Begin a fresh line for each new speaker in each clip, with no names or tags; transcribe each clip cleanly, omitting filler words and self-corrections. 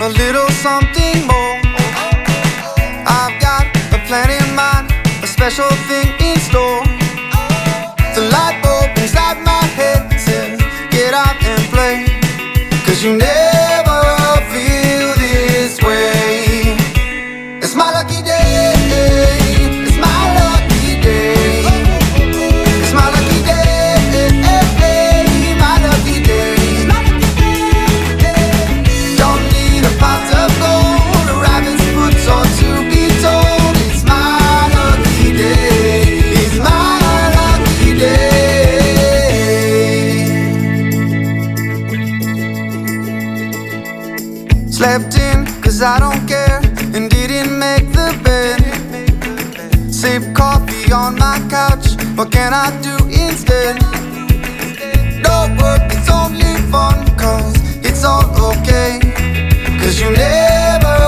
a little something more. I've got a plan in mind, a special thing in store. The light bulb inside my head says, get out and play, 'cause you never feel this way. It's my lucky day, it's my lucky day. It's my lucky day, my lucky day. Don't need a pot of gold, a rabbit's foot or to be told. It's my lucky day, it's my lucky day. Slept in 'cause I don't care, and didn't make the bed. Sip coffee on my couch, what can I do instead? No work, it's only fun, 'cause it's all okay. 'Cause you never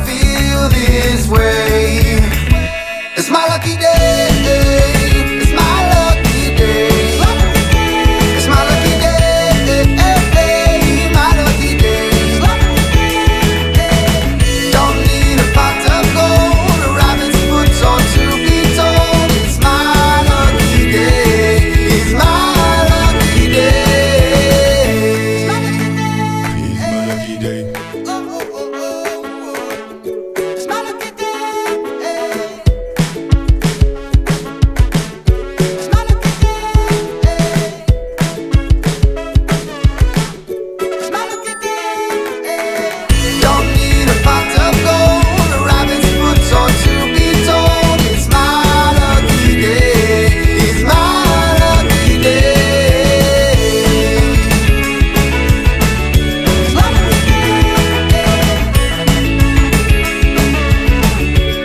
feel this way. It's my lucky day, it's my lucky day. It's my lucky day, my lucky day. Don't need a pot of gold, a rabbit's foot or to be told. It's my lucky day, it's my lucky day. It's my lucky day. It's my lucky day. It's my lucky day. It's my lucky day. Don't need a pot of gold, a rabbit's foot or to be told. It's my lucky day, it's my lucky day. It's my lucky day.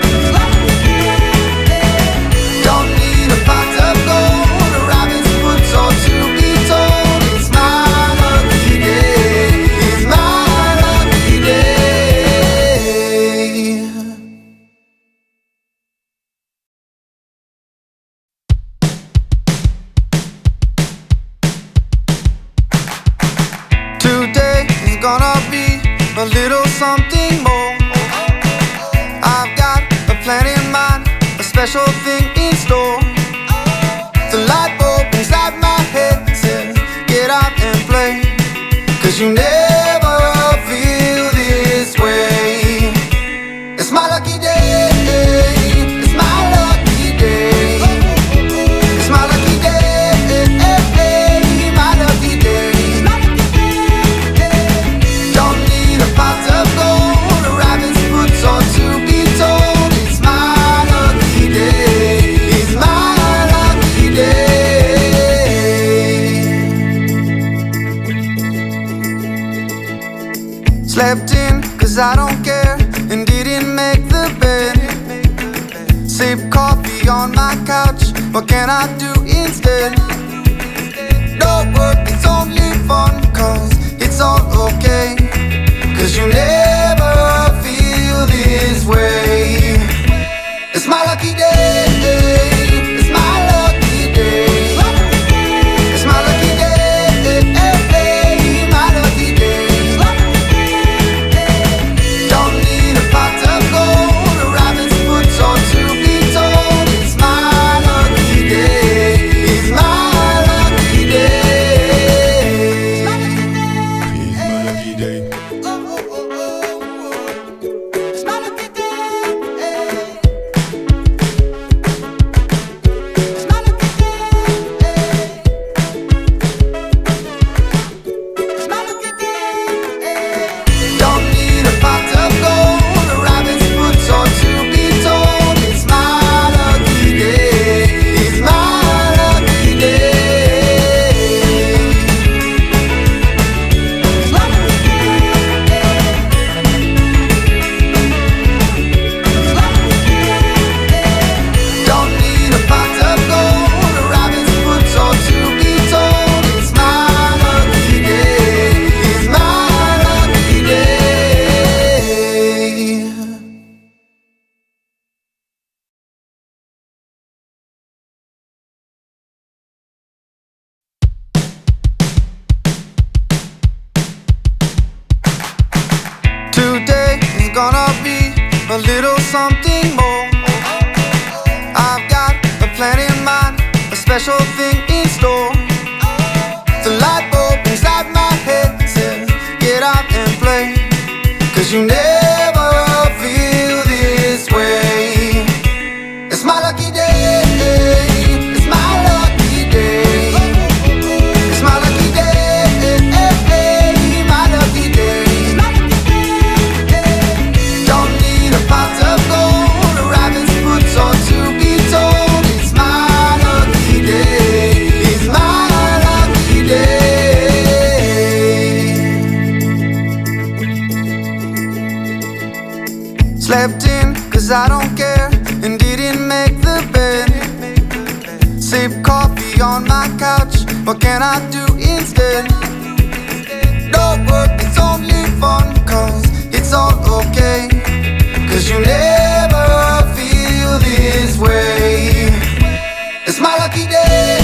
It's my lucky day. Don't need a pot of gold, a rabbit's foot or to be told. It's my lucky day, it's my lucky day. Today is gonna be a little something more. I've got a plan in mind, a special thing in store. The light bulb inside my head says, get out and play, 'cause you never feel this way. It's my lucky day, it's my lucky day. It's my lucky day, my lucky day. Don't need a pot of gold, a rabbit's foot or to be told. It's my lucky day, it's my lucky day. Slept in 'cause I don't care, and didn't make the bed. Sip coffee on my couch, what can I do instead? No work, it's only fun, 'cause it's all okay. 'Cause you never feel this way. It's my lucky day, it's my lucky day. It's my lucky day, my lucky day. Don't need a pot of gold, a rabbit's foot or to be told. It's my lucky day, special thing in store. The light bulb inside my head says, get out and play, 'cause you never feel this way. It's my lucky day, it's my lucky day, it's my lucky day, my lucky day. Don't need a pot of gold, a rabbit's foot or to be told. It's my lucky day, it's my lucky day. Slept in 'cause I don't care and didn't make the bed. Sip coffee on my couch, what can I do instead? No work, it's only fun, 'cause it's all okay, 'cause you never feel this way. It's my lucky day.